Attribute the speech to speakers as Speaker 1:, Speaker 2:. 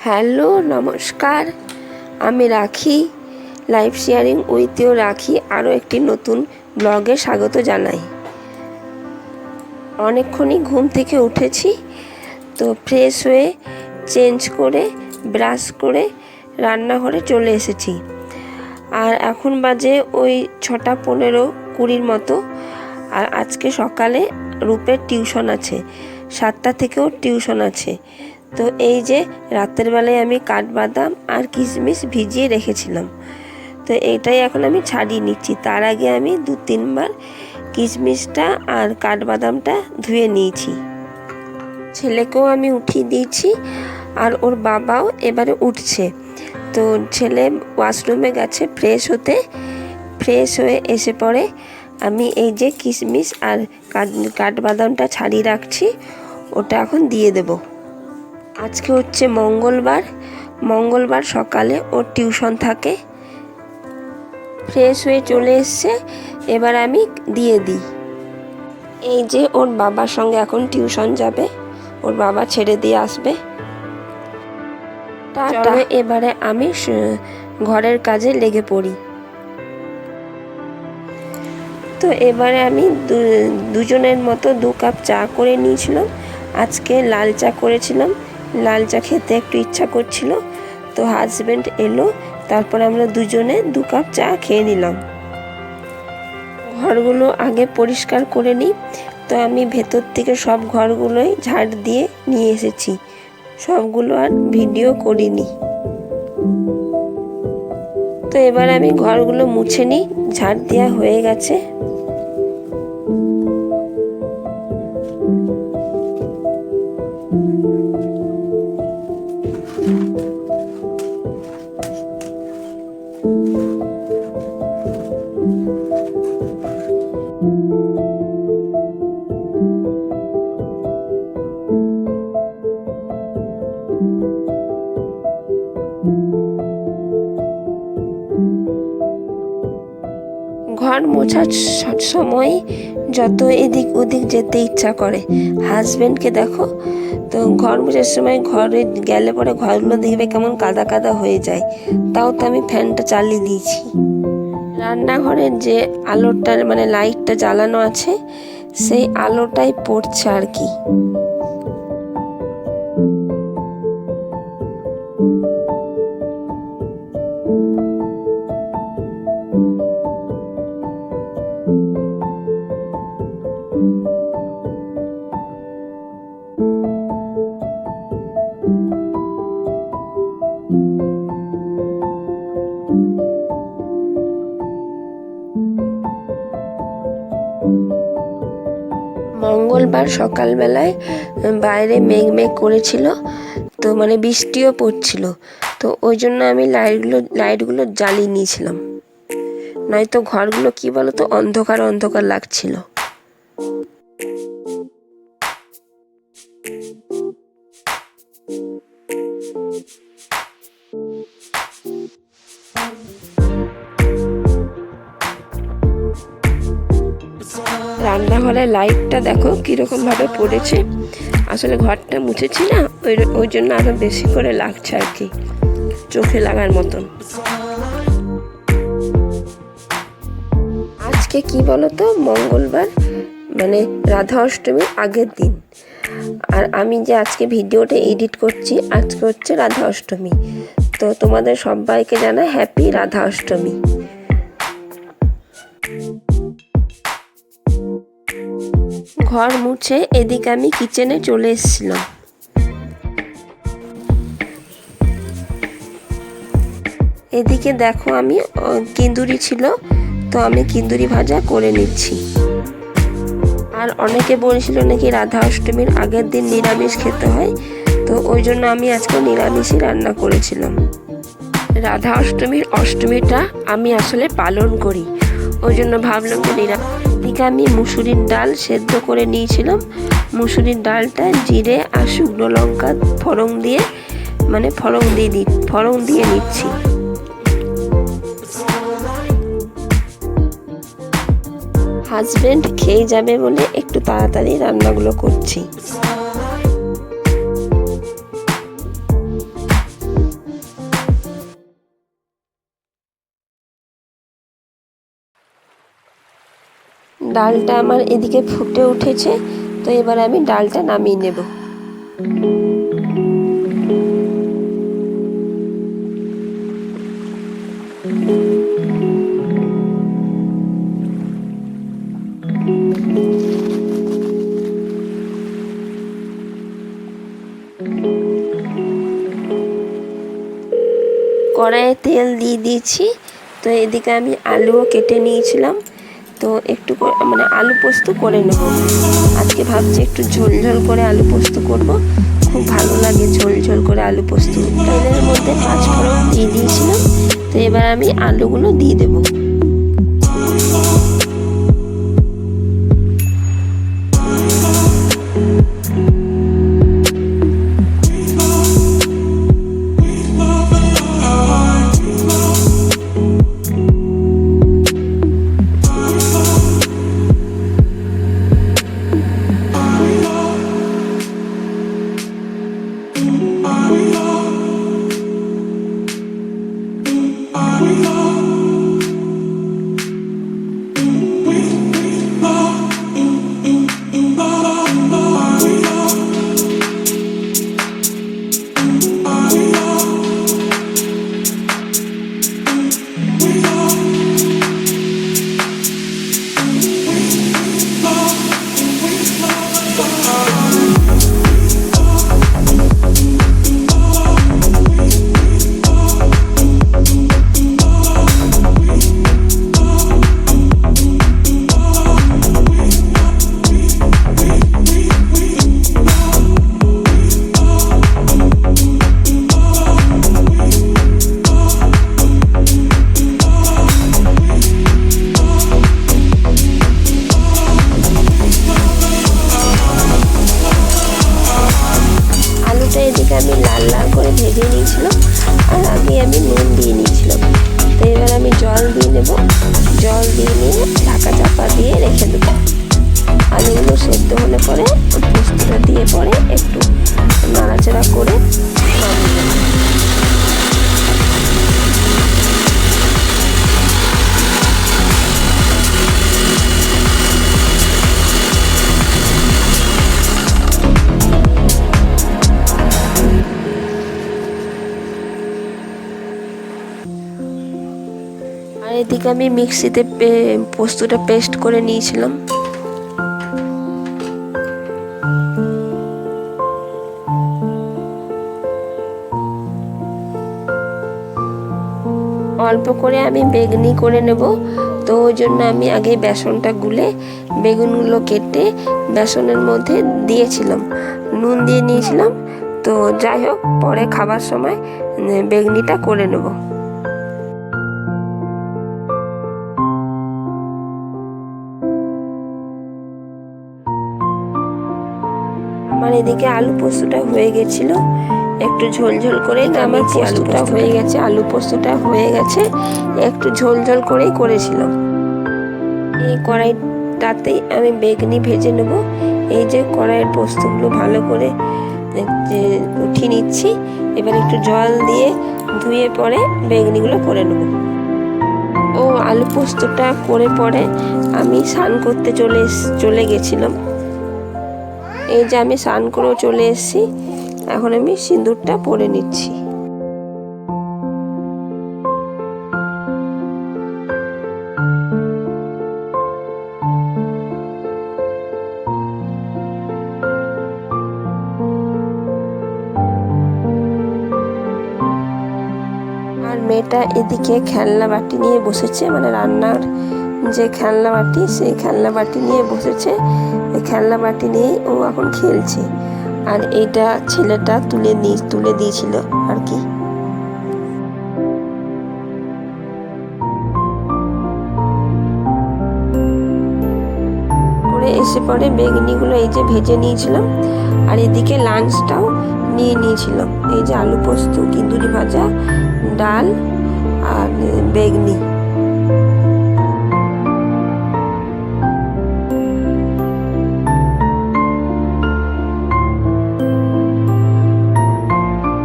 Speaker 1: Hello নমস্কার, আমি রাখি লাইফ শেয়ারিং উইথ ইউ রাখি আরও একটি নতুন ব্লগে স্বাগত জানাই। অনেকক্ষণই ঘুম থেকে উঠেছি, তো ফ্রেশ হয়ে চেঞ্জ করে ব্রাশ করে রান্নাঘরে চলে এসেছি। আর এখন বাজে ওই 6:15-20 মতো। আর আজকে সকালে রূপের টিউশন আছে, 7টা থেকেও টিউশন আছে। তো এই যে রাতের বেলায় আমি কাঠবাদাম আর কিশমিশ ভিজিয়ে রেখেছিলাম, তো এইটাই এখন আমি ছাড়িয়ে নিচ্ছি। তার আগে আমি 2-3 বার কিশমিশটা আর কাঠবাদামটা ধুয়ে নিয়েছি। ছেলেকেও আমি উঠিয়ে দিয়েছি, আর ওর বাবাও এবারে উঠছে। তো ছেলে ওয়াশরুমে গেছে ফ্রেশ হতে। ফ্রেশ হয়ে এসে পরে আমি এই যে কিশমিশ আর কাঠবাদামটা ছাড়িয়ে রাখছি, ওটা এখন দিয়ে দেব। আজকে হচ্ছে মঙ্গলবার সকালে ওর টিউশন থাকে। ফ্রেশ হয়ে চলে এসছে, এবার আমি দিয়ে দিই। এই যে ওর বাবার সঙ্গে এখন টিউশন যাবে, ওর বাবা ছেড়ে দিয়ে আসবে। তাহলে এবারে আমি ঘরের কাজে লেগে পড়ি। তো এবারে আমি দুজনের মতো 2 কাপ চা করে নিয়েছিলাম। আজকে লাল চা করেছিলাম, লাল চা খেতে একটু ইচ্ছা করছিল। তো হাজব্যান্ড এলো, তারপর আমরা দুজনে 2 কাপ চা খেয়ে নিলাম। ঘরগুলো আগে পরিষ্কার করে নিই। তো আমি ভেতর থেকে সব ঘরগুলোই ঝাড় দিয়ে নিয়ে এসেছি, সবগুলো আর ভিডিও করিনি। তো এবার আমি ঘরগুলো মুছে নিই, ঝাড় দেওয়া হয়ে গেছে। ঘর মোছার সময় যত এদিক ওদিক যেতে ইচ্ছা করে। হাজব্যান্ডকে দেখো, তো ঘর মোছার সময় ঘরে গেলে পরে ঘরগুলো দেখবে কেমন কাদা কাদা হয়ে যায়। তাও তো আমি ফ্যানটা চালিয়ে দিয়েছি। রান্নাঘরের যে আলোটা মানে লাইটটা জ্বালানো আছে, সেই আলোটাই পড়ছে আর কি। মঙ্গলবার সকালবেলায় বাইরে মেঘ করেছিল, তো মানে বৃষ্টিও পড়ছিল। তো ওই জন্য আমি লাইটগুলো জ্বালিয়ে নিয়েছিলাম, নয়তো ঘরগুলো কি বলতো অন্ধকার অন্ধকার লাগছিল। রান্নাঘরের লাইটটা দেখো কিরকম ভাবে পড়েছে। আসলে ঘরটা মুছেছি না, ওই জন্য আরো বেশি করে লাগছে আর কি, চোখে লাগার মতন। আজকে কি বলতো মঙ্গলবার মানে রাধা অষ্টমীর আগের দিন। আর আমি যে আজকে ভিডিওটা এডিট করছি, আজকে হচ্ছে রাধা অষ্টমী। তো তোমাদের সবাইকে জানাই হ্যাপি রাধা অষ্টমী। ঘর মুছে এদিকে আমি কিচেনে চলে এসেছিলাম। এদিকে দেখো আমি কিন্দুরি ছিল, তো আমি কিন্দুরি ভাজা করে নিচ্ছি। আর অনেকে বলছিল নাকি রাধা অষ্টমীর আগের দিন নিরামিষ খেতে হয়, তো ওই জন্য আমি আজকে নিরামিষই রান্না করেছিলাম। রাধা অষ্টমীটা আমি আসলে পালন করি, ওই জন্য ভাবলাম যে এদিকে আমি মুসুরির ডাল সেদ্ধ করে নিয়েছিলাম। মুসুরির ডালটা জিরে আর শুকনো লঙ্কা ফোড়ন দিয়ে নিচ্ছি। হাজব্যান্ড খেয়ে যাবে বলে একটু তাড়াতাড়ি রান্নাগুলো করছি। ডালটা আমার এদিকে ফুটে উঠেছে, তো এবার আমি ডালটা নামিয়ে নেব। কড়াইয়ে তেল দিয়ে দিয়েছি। তো এদিকে আমি আলুও কেটে নিয়েছিলাম, তো একটু মানে আলু পোস্ত করে নেব। আজকে ভাবছি একটু ঝোল ঝোল করে আলু পোস্ত করব, খুব ভালো লাগে ঝোল ঝোল করে আলু পোস্ত। তেলের মধ্যে 5 ফোড়ন দিয়ে দিয়েছিলাম, তো এবার আমি আলুগুলো দিয়ে দেবো। এদিকে আমি লাল লাল করে ভেজে নিয়েছিলাম, আর আগে আমি নুন দিয়ে নিয়েছিলাম। তো এবার আমি জল দিয়ে নেব। জল দিয়ে নিয়ে ঢাকা চাপা দিয়ে রেখে দেবো। আলুগুলো সেদ্ধ হলে পরে পোস্তটা দিয়ে পরে একটু নাড়াচাড়া করে নামিয়ে নেব। আর এদিকে আমি মিক্সিতে পোস্তটা পেস্ট করে নিয়েছিলাম। অল্প করে আমি বেগুনি করে নেব, তো ওই জন্য আমি আগে বেসনটা গুলে বেগুনগুলো কেটে বেসনের মধ্যে দিয়েছিলাম, নুন দিয়ে নিয়েছিলাম। তো যাই হোক, পরে খাবার সময় বেগুনিটা করে নেব। আমার এদিকে আলু পোস্তটা হয়ে গেছিল, একটু ঝোল ঝোল করে আমার পোস্তটা হয়ে গেছে। আলু পোস্তটা হয়ে গেছে, একটু ঝোল ঝোল করেই করেছিলাম। এই কড়াইটাতেই আমি বেগুনি ভেজে নেব। এই যে কড়াইয়ের পোস্তগুলো ভালো করে উঠিয়ে নিচ্ছি। এবার একটু জল দিয়ে ধুয়ে পরে বেগুনিগুলো করে নেব। ও আলু পোস্তটা করে পরে আমি স্নান করতে চলে গেছিলাম। এই যে আমি স্নান করেও চলে এসেছি। এখন আমি সিঁদুরটা পরে নিচ্ছি। আর মেয়েটা এদিকে খেলনা বাটি নিয়ে বসেছে, মানে রান্নার যে খেলনা বাটি, সেই খেলনা বাটি নিয়ে বসেছে। এই খেলনা বাটি নিয়ে ও এখন খেলছে। আর এইটা ছেলেটা তুলে দিয়েছিল আর কি। করে এসে পরে বেগুনিগুলো এই যে ভেজে নিয়েছিলাম, আর এদিকে লাঞ্চটাও নিয়ে নিয়েছিলাম। এই যে আলু পোস্ত, কিন্দুরি ভাজা, ডাল আর বেগুনি।